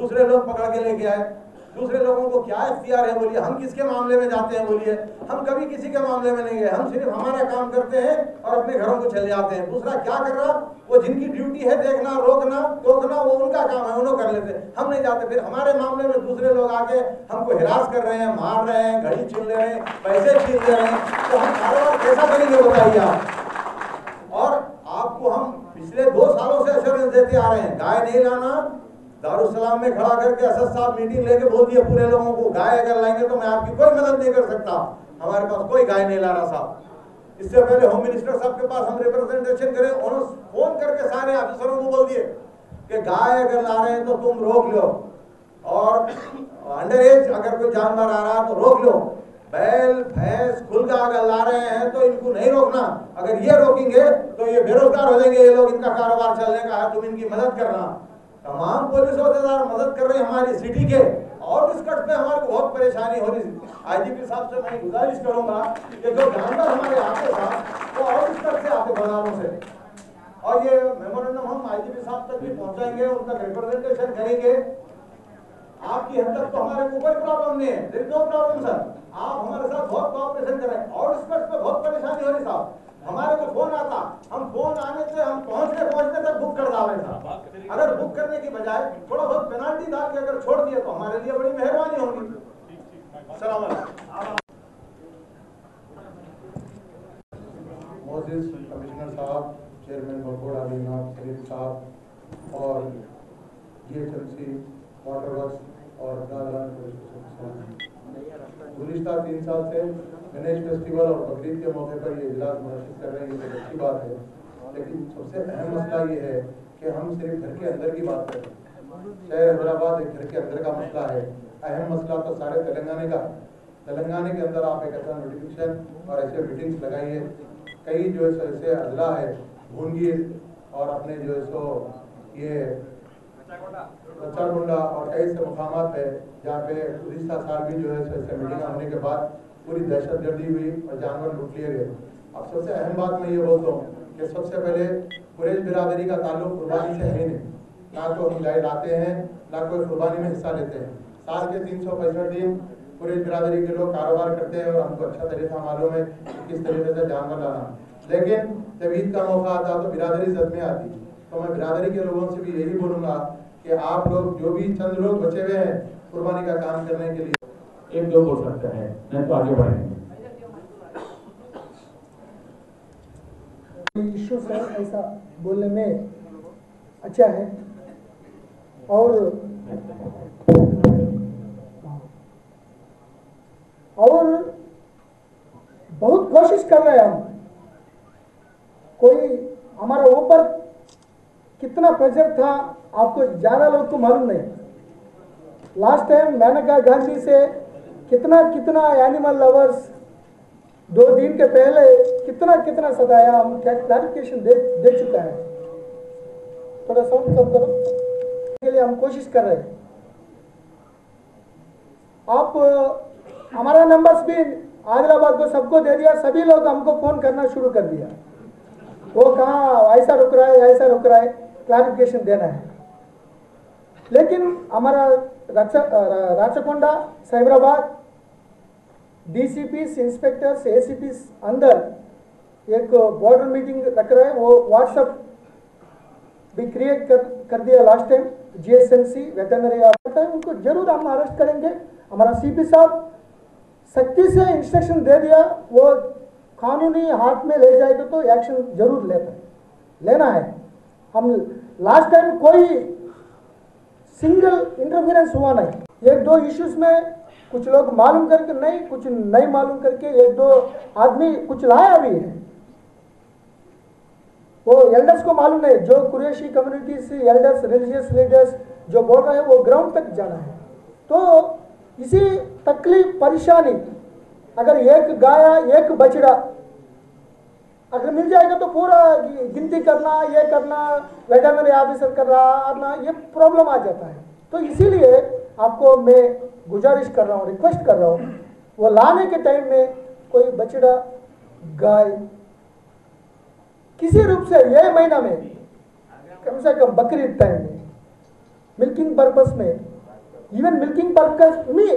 दूसरे लोग पकड़ के लेके आए। दूसरे लोगों को क्या इख्तियार है बोलिए? हम किसके मामले में जाते हैं बोलिए? हम कभी किसी के मामले में नहीं गए, हम सिर्फ हमारा काम करते हैं और अपने घरों को चले जाते हैं। दूसरा क्या कर रहा, वो जिनकी ड्यूटी है देखना, रोकना, टोकना, वो उनका काम है, उन्होंने कर लेते हैं, हम नहीं जाते। फिर हमारे मामले में दूसरे लोग आके हमको हिरास कर रहे हैं, मार रहे हैं, घड़ी छीन ले रहे हैं, पैसे छीन ले रहे हैं, तो हम कारोबार कैसा करेंगे बताइए आप? और आपको हम पिछले 2 सालों से एश्योरेंस देते आ रहे हैं, गाय नहीं लाना। दारुसलाम में खड़ा करके असद साहब मीटिंग लेके बोल दिए पूरे लोगों को, गाय अगर लाएंगे तो मैं आपकी कोई मदद नहीं कर सकता, हमारे पास कोई गाय नहीं ला रहा साहब। इससे पहले होम मिनिस्टर साहब के पास हम रिप्रेजेंटेशन करें, उन्होंने फोन करके सारे ऑफिसरों को बोल दिए कि गाय अगर ला रहे हैं तो तुम रोक लो, और अंडर एज अगर कोई जानवर आ रहा है तो रोक लो। बैल भैंस खुलगा अगर ला रहे हैं तो इनको नहीं रोकना, अगर ये रोकेंगे तो ये बेरोजगार हो जाएंगे, ये लोग, इनका कारोबार चलने का है, तुम इनकी मदद करना। तमाम पुलिस औहदेदार मदद कर रहे हैं हमारी सिटी के, और आउटस्कर्ट्स में हमारे को बहुत परेशानी हो रही है। आईजीपी साहब से मैं गुजारिश करूंगा कि जो जानवर हमारे आते था वो आउटस्कर्ट्स से आते बाजारों से, और ये मेमोरेंडम हम आईजीपी साहब तक भी पहुंचाएंगे, उनका रिप्रेजेंटेशन करेंगे। आपकी हद तक तो हमारे को कोई प्रॉब्लम नहीं है, there is no problem sir, आप हमारे साथ बहुत कोऑपरेशन कर रहे हैं। आउटस्कर्ट्स पे बहुत परेशानी हो रही साहब, हमारे को फोन आता, हम फोन आने से हम पहुंचने तक बुक कर डाले साहब। अगर बुक करने की बजाय थोड़ा बहुत पेनाल्टी डाल के अगर छोड़ दिया तो हमारे लिए बड़ी मेहरबानी होगी। सलाम अलैकुम। मोजिस कमिश्नर साहब, चेयरमैन बकोड़ा अलीनाथ शरीफ साहब, और जीएचएमसी, वाटर वर्क्स और गुज़िश्ता 3 साल से गणेश फेस्टिवल और बकरीद के मौके पर ये इजलास मुनक़िद कर रहे हैं, ये तो अच्छी बात है, लेकिन सबसे अहम मसला ये है कि हम सिर्फ घर के अंदर की बात करें। शहर हैदराबाद एक घर के अंदर का मसला है, अहम मसला तो सारे तेलंगाना का। तेलंगाना के अंदर आप एक ऐसा नोटिफिकेशन और ऐसे मीटिंग्स लगाइए, कई जो है ऐसे अजला है, भूनगिर और अपने जो है सो ये बच्चागुंडा और कई से मुकामात है जहाँ पे गुज़िश्ता साल भी जो है ऐसे मीटिंग होने के बाद पूरी दहशतगर्दी हुई और जानवर लूट लिए गए। अब सबसे अहम बात मैं ये बोलता हूँ कि सबसे पहले कुरैश बिरादरी का ताल्लुक कुर्बानी से है ही नहीं, ना तो हम गाय लाते हैं ना कोई कुर्बानी में हिस्सा लेते हैं। साल के 365 दिन कुरैश बिरादरी के लोग कारोबार करते हैं और हमको अच्छा तरीका मालूम है किस तरीके से जानवर लाना, लेकिन जब ईद का मौका आता तो बिरादरी जद में आती। तो मैं बिरादरी के लोगों से भी यही बोलूँगा कि आप लोग जो भी चंद लोग बचे हुए हैं कुर्बानी का काम करने के लिए 1-2 बोल सकते हैं, नहीं तो आगे बढ़ेंगे। इश्यू से ऐसा बोलने में अच्छा है, और बहुत कोशिश कर रहे हैं हम। कोई हमारा ऊपर कितना प्रेशर था आपको ज़्यादा लोग को मालूम नहीं। लास्ट टाइम मेनका गांधी से कितना एनिमल लवर्स 2 दिन के पहले कितना सताया, हम क्या क्लैरिफिकेशन दे चुका है। थोड़ा साउंड कम करो, के लिए हम कोशिश कर रहे हैं। आप हमारा नंबर्स भी आदिलाबाद को सबको दे दिया, सभी लोग हमको फोन करना शुरू कर दिया, वो कहाँ ऐसा रुक रहा है, क्लैरिफिकेशन देना है। लेकिन हमारा राचकोंडा, साइबराबाद डीसीपीस, इंस्पेक्टर्स, एसीपीस अंदर एक बॉर्डर मीटिंग रख रहे हैं, वो व्हाट्सएप भी क्रिएट कर दिया लास्ट टाइम। जीएसएमसी वेटनरी आता है, उनको जरूर हम अरेस्ट करेंगे। हमारा सीपी साहब सख्ती से इंस्ट्रक्शन दे दिया, वो कानूनी हाथ में ले जाएगा तो एक्शन जरूर लेना है। हम लास्ट टाइम कोई सिंगल इंटरफेरेंस हुआ नहीं। 1-2 इश्यूज में कुछ लोग मालूम करके नहीं, कुछ नहीं मालूम करके 1-2 आदमी कुछ लाया भी है, वो एल्डर्स को मालूम नहीं। जो कुरैशी कम्युनिटी से एल्डर्स, रिलीजियस लीडर्स जो बोल रहे हैं वो ग्राउंड तक जाना है। तो इसी तकलीफ परेशानी, अगर एक गाया एक बछड़ा अगर मिल जाएगा तो पूरा गिनती करना, ये करना, वेटरनरी ऑफिसर कर रहा, ये प्रॉब्लम आ जाता है। तो इसीलिए आपको मैं गुजारिश कर रहा हूँ, रिक्वेस्ट कर रहा हूँ, वो लाने के टाइम में कोई बछड़ा गाय किसी रूप से यह महीना में कम से कम बकरीद टाइम में मिल्किंग पर्पस में इवन मिल्किंग पर्पस में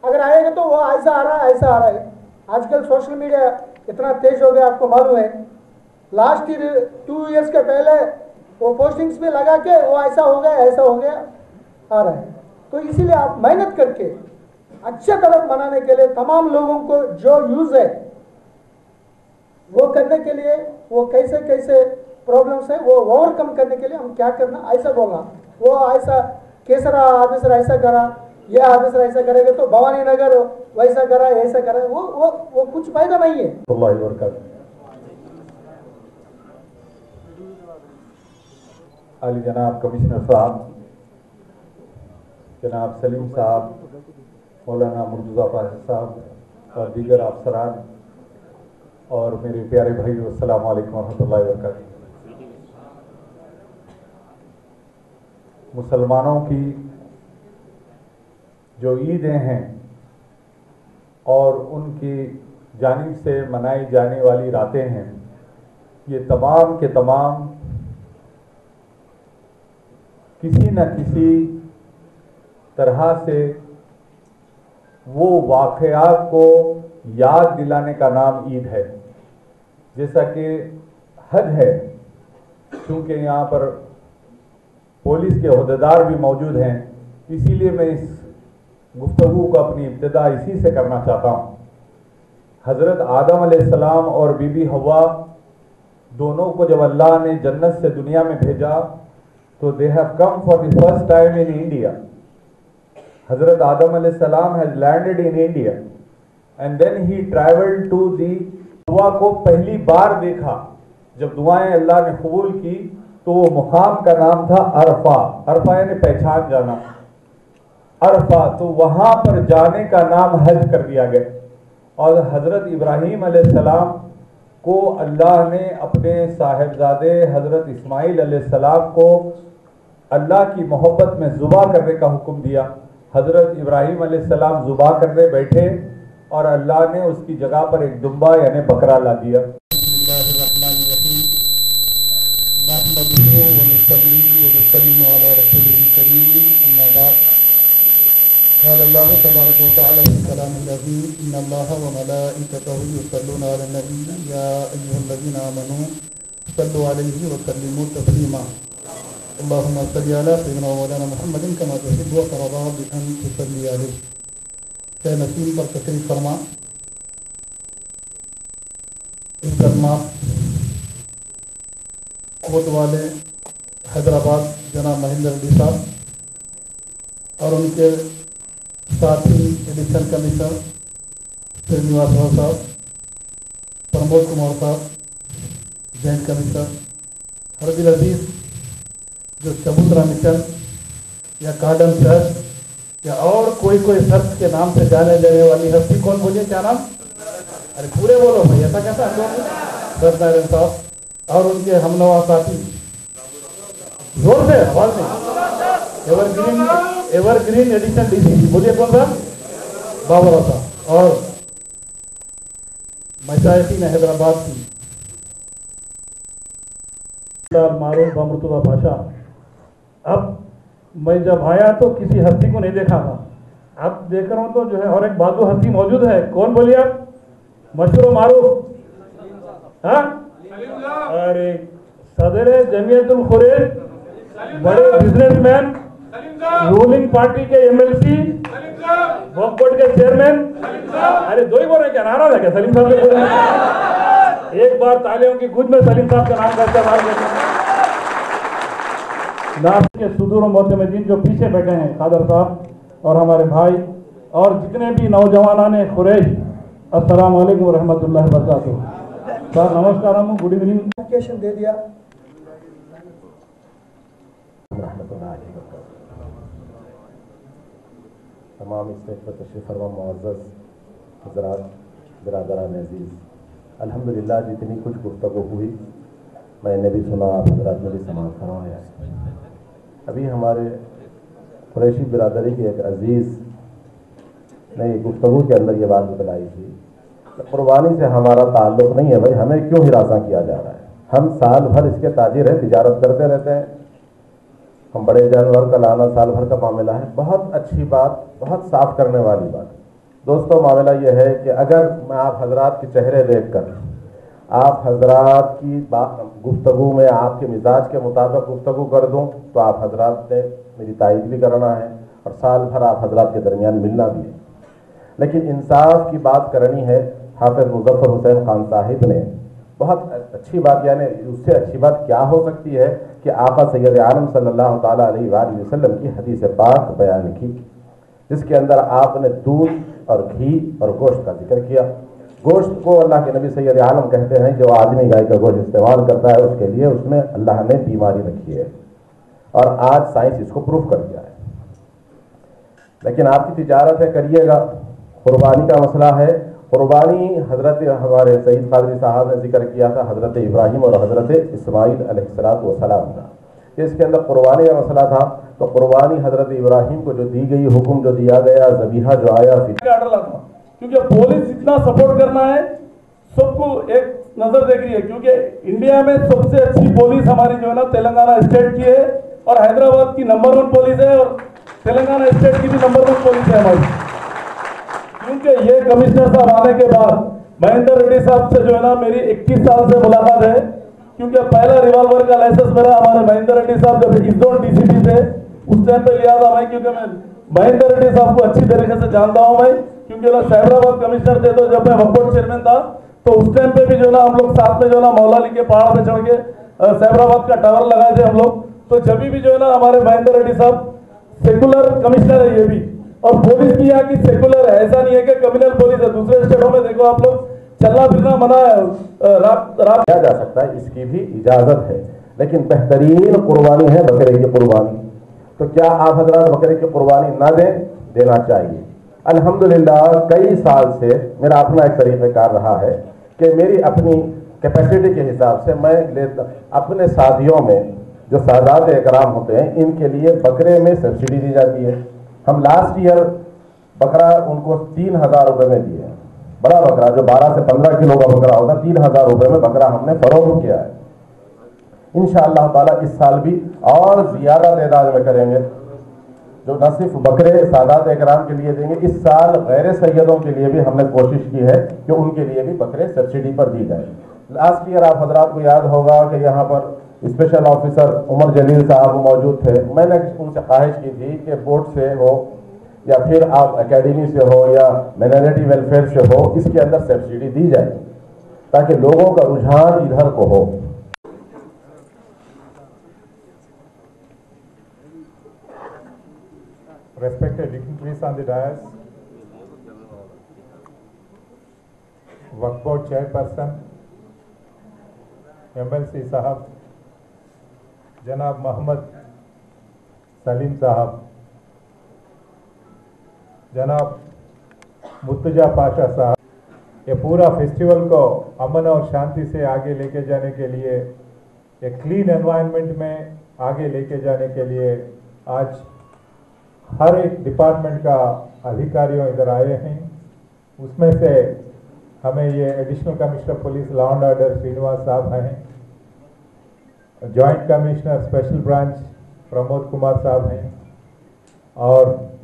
अगर आएगा तो वो ऐसा आ रहा है, ऐसा आ रहा है। आजकल सोशल मीडिया इतना तेज हो गया, आपको मालूम है। लास्ट ईयर 2 इयर्स के पहले वो पोस्टिंग्स में लगा के वो ऐसा हो गया, ऐसा हो गया आ रहा है। तो इसीलिए आप मेहनत करके अच्छे तरफ बनाने के लिए तमाम लोगों को जो यूज है वो करने के लिए, वो कैसे कैसे प्रॉब्लम्स है वो ओवरकम करने के लिए हम क्या करना, ऐसा बोलना। वो ऐसा केसरा ऑफिसर ऐसा करा, ये ऑफिसर ऐसा करेगा तो भवानी नगर वैसा करा, ऐसा करा, वो कुछ फायदा नहीं है। अली जनाब कमिश्नर साहब, जनाब सलीम साहब, मौलाना मुर्तज़ा फाज़िल साहब और दीगर अफसरान और मेरे प्यारे भाइयों, अस्सलाम वालेकुम रहमतुल्लाहि व बरकातहू। मुसलमानों की जो ईदें हैं और उनकी जानिब से मनाई जाने वाली रातें हैं, ये तमाम के तमाम किसी न किसी तरह से वो वाक़यात को याद दिलाने का नाम ईद है। जैसा कि हज है, क्योंकि यहाँ पर पुलिस के ओहदेदार भी मौजूद हैं, इसीलिए मैं इस गुफ्तगू को अपनी इब्तिदा इसी से करना चाहता हूँ। हज़रत आदम अलैहिस्सलाम और बीबी हवा दोनों को जब अल्लाह ने जन्नत से दुनिया में भेजा तो they have come for the first time in India. हज़रत आदम अलैहिस्सलाम has landed in India and then he travelled to the. हवा को पहली बार देखा जब दुआएं अल्लाह ने कबूल की तो वो मुकाम का नाम था अरफा। अरफा यानी पहचान जाना, अरफा। तो वहां पर जाने का नाम हज कर दिया गया। और हजरत इब्राहीम अलैहिस्सलाम को अल्लाह ने अपने साहिबजादे हजरत इस्माइल अलैहिस्सलाम को अल्लाह की मोहब्बत में ज़ुबा करने का हुक्म दिया। हजरत इब्राहीम अलैहिस्सलाम ज़ुबा करने बैठे और अल्लाह ने उसकी जगह पर एक दुम्बा यानी बकरा ला दिया। अल्लाह तबारक व तआला फी कलामिल अज़ीम इन्नल्लाह व मलाइकतहु युसल्लूना अलन नबी या अय्युहल्लज़ीना आमनू सल्लु अलैहि व सल्लिमू तस्लीमा। अल्लाहुम्मा सल्लि अला सय्यिदिना व मौलाना मुहम्मदिन कमा तुहिब्बु व तर्दा बि अन तुसल्ली अलैहि। शे नसीम पर तशरीफ फरमा। इज़्ज़तमाब कोतवाले हैदराबाद जनाब महेंद्र रेड्डी साहब और उनके साथी एडिशनल कमिश्नर श्रीनिवास राव साहब, प्रमोद कुमार साहब, जॉइंट कमिश्नर, हरदिल अजीज जो चबूतरा मिशन या कार्डन सर या और कोई शख्स के नाम से जाने जाने वाली हस्ती, कौन बोलिए क्या नाम? अरे पूरे बोलो भाई, ऐसा कैसा सर साहब और उनके हमनवा साथी, जोर से आवाज में, एवरग्रीन एडिशन डीसी बोलिए कौन सा? बाबरा साहब और मशाइखीन हैदराबाद की मारूफ मुर्तज़ा पाशा। अब मैं जब आया तो किसी हस्ती को नहीं देखा था, अब देख रहा हूँ तो जो है और एक बाजू हस्ती मौजूद है। कौन बोलिए आप? मशहूर मारूफ, हाँ? अरे सदर जमीयतुल खुरैश, बड़े बिजनेसमैन, रूलिंग पार्टी के एमएलसी, वक्फ बोर्ड के चेयरमैन। अरे दो ही बोल रहे क्या? नाराज है क्या सलीम साहब से? एक बार तालियों की गूंज में सलीम साहब का नाम करते के सुदूर मोतमदीन जो पीछे बैठे हैं, खादर साहब और हमारे भाई और जितने भी नौजवानाने खुरैश, अस्सलाम वालेकुम रहमतुल्लाहि व बरकातहू। सर नमस्कार, हम गुड इवनिंग एप्लीकेशन दे दिया। तमाम स्टेज पर तशरीफ़ फरमा मुअज़्ज़ज़ हज़रात, बिरादरान अज़ीज़, अल्हम्दुलिल्लाह जितनी कुछ गुफ्तगू हुई मैंने भी सुना, आप हज़रात ने भी समाअत फरमाया। अभी हमारे कुरैशी बिरादरी के एक अज़ीज़ ने गुफ्तगू के अंदर ये बात बतलाई थी कि कुर्बानी से हमारा ताल्लुक़ नहीं है भाई, हमें क्यों हिरासा किया जा रहा है? हम साल भर इसके ताजिर हैं, तिजारत करते रहते हैं, हम बड़े जानवर का लाना साल भर का मामला है। बहुत अच्छी बात, बहुत साफ करने वाली बात। दोस्तों, मामला यह है कि अगर मैं आप हजरात के चेहरे देखकर, आप हजरात की बात गुफ्तगू में आपके मिजाज के मुताबिक गुफ्तगू कर दूं तो आप हजरात ने मेरी तारीफ भी करना है और साल भर आप हजरात के दरमियान मिलना भी है। लेकिन इंसाफ की बात करनी है। हाफिज मुजफ्फर हुसैन खान साहिब ने बहुत अच्छी बात, यानी उससे अच्छी बात क्या हो सकती है कि आका सैयद आलम सल्लल्लाहु ताला अलैहि वसल्लम की हदीस पाक बयान की, जिसके अंदर आपने दूध और घी और गोश्त का जिक्र किया। गोश्त को अल्लाह के नबी सैयद आलम कहते हैं, जो आदमी गाय का गोश्त इस्तेमाल करता है उसके लिए उसमें अल्लाह ने बीमारी रखी है, और आज साइंस इसको प्रूफ कर दिया है। लेकिन आपकी तिजारत है, करिएगा। कुर्बानी का मसला है। कुर्बानी हज़रत हमारे सईद कादरी साहब ने जिक्र किया था, हज़रत इब्राहिम और हज़रत इस्माइल अलैहिस्सलातु वस्सलाम का। इसके अंदर कुर्बानी का मसला था। तो कुर्बानी हज़रत इब्राहिम को जो दी गई, हुक्म जो दिया गया, ज़बीहा जो आया, ऑर्डर था, क्योंकि पुलिस इतना सपोर्ट करना है, सबको एक नजर देख रही है, क्योंकि इंडिया में सबसे अच्छी पुलिस हमारी जो है ना तेलंगाना स्टेट की है, और हैदराबाद की नंबर 1 पुलिस है, और तेलंगाना स्टेट की भी नंबर 1 पुलिस है हमारी। क्योंकि ये कमिश्नर साहब आने के बाद महेंद्र रेड्डी साहब से जो है ना मेरी 21 साल से मुलाकात है, क्योंकि पहला रिवॉल्वर का लाइसेंस मेरा हमारे महेंद्र रेड्डी साहब जब इजोन डीसीपी थे उस टाइम पे लिया था मैं, क्योंकि मैं महेंद्र रेड्डी साहब को अच्छी तरीके से जानता हूं मैं, क्योंकि ना साइबराबाद कमिश्नर थे, तो जब मैं वक्फ चेयरमैन था तो उस टाइम पे भी जो ना हम लोग साथ में जो ना मौलाली के पहाड़ पे चढ़ के साइबराबाद का टावर लगाए थे हम लोग। तो जब भी जो है ना हमारे महेंद्र रेड्डी साहब सेकुलर कमिश्नर है ये भी, और पुलिस भी यहाँ की सेकुलर है, ऐसा नहीं है कि क्रिमिनल पुलिस है। दूसरे स्टेटों में देखो आप लोग चलना फिरना मना है, रात किया जा सकता है, इसकी भी इजाजत है। लेकिन बेहतरीन कुर्बानी है बकरे की कुर्बानी। तो क्या आप हजरात बकरे की कुर्बानी ना दें? देना चाहिए। अल्हम्दुलिल्लाह कई साल से मेरा अपना एक तरीक़ाकार रहा है कि मेरी अपनी कैपेसिटी के हिसाब से मैं अपने शादियों में जो सादात इकराम होते हैं इनके लिए बकरे में सब्सिडी दी जाती है। हम लास्ट ईयर बकरा उनको 3,000 रुपये में दिए। बड़ा बकरा जो 12 से 15 किलो का बकरा होगा, 3,000 रुपये में बकरा हमने फरोख्त किया है। इंशाअल्लाह ताला इस साल भी और ज़्यादा तादाद में करेंगे, जो न सिर्फ बकरे सादात इकराम के लिए देंगे, इस साल गैर सैयदों के लिए भी हमने कोशिश की है कि उनके लिए भी बकरे सब्सिडी पर दी जाए। लास्ट ईयर आप हजरात को याद होगा कि यहाँ पर स्पेशल ऑफिसर उमर जलील साहब मौजूद थे। मैंने उनसे ख्वाहिश की थी कि बोर्ड से हो या फिर आप एकेडमी से हो या माइनॉरिटी वेलफेयर से हो, इसके अंदर सब्सिडी दी जाए ताकि लोगों का रुझान इधर को हो। Respected dignitaries on the dais, Waqf Board Chairperson, MLC साहब, जनाब मोहम्मद सलीम साहब, जनाब मुर्तजा पाशा साहब, ये पूरा फेस्टिवल को अमन और शांति से आगे लेके जाने के लिए, एक क्लीन एनवायरनमेंट में आगे लेके जाने के लिए आज हर एक डिपार्टमेंट का अधिकारियों इधर आए हैं। उसमें से हमें ये additional commissioner police law and order Srinivas साहब हैं, joint commissioner special branch Pramod Kumar साहब हैं, और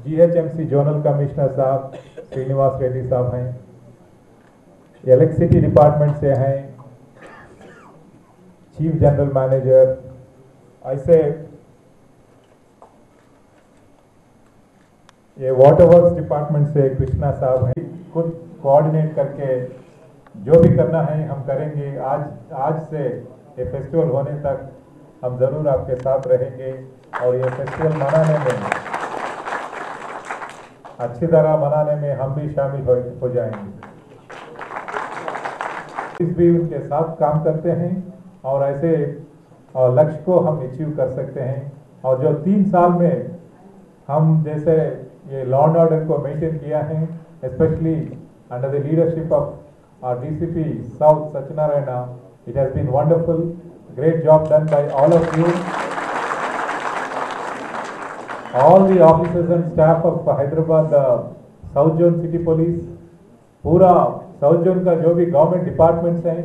GHMC जोनल कमिश्नर साहब श्रीनिवास रेड्डी साहब हैं, इलेक्ट्रिसिटी डिपार्टमेंट से हैं चीफ जनरल मैनेजर, ऐसे ये वाटर वर्क्स डिपार्टमेंट से कृष्णा साहब हैं। खुद कोऑर्डिनेट करके जो भी करना है हम करेंगे। आज से ये फेस्टिवल होने तक हम ज़रूर आपके साथ रहेंगे और ये फेस्टिवल मनाने में, अच्छी तरह मनाने में हम भी शामिल हो जाएंगे। इस भी उनके साथ काम करते हैं और ऐसे लक्ष्य को हम अचीव कर सकते हैं। और जो 3 साल में हम जैसे ये लॉ एंड ऑर्डर को मेंटेन किया है, specially under the leadership of our DCP south Satyanarayana, it has been wonderful, great job done by all of you, all the officers and staff of Hyderabad south zone city police, पूरा south zone का जो भी government departments हैं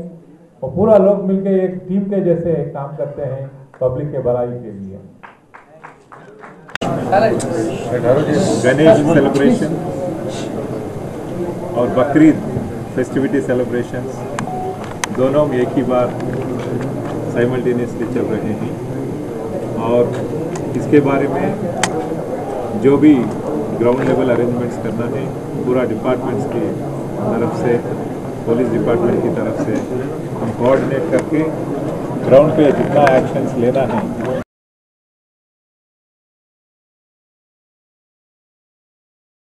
वो पूरा लोग मिलकर एक टीम के जैसे काम करते हैं पब्लिक के भलाई के लिए। गणेश सेलिब्रेशन और बकरीद फेस्टिविटी सेलिब्रेशंस दोनों में एक ही बार साइमल्टेनियसली चल रहे हैं और इसके बारे में जो भी ग्राउंड लेवल अरेंजमेंट्स करना है पूरा डिपार्टमेंट्स की तरफ से, पुलिस डिपार्टमेंट की तरफ से हम कोऑर्डिनेट करके ग्राउंड पे जितना एक्शंस लेना है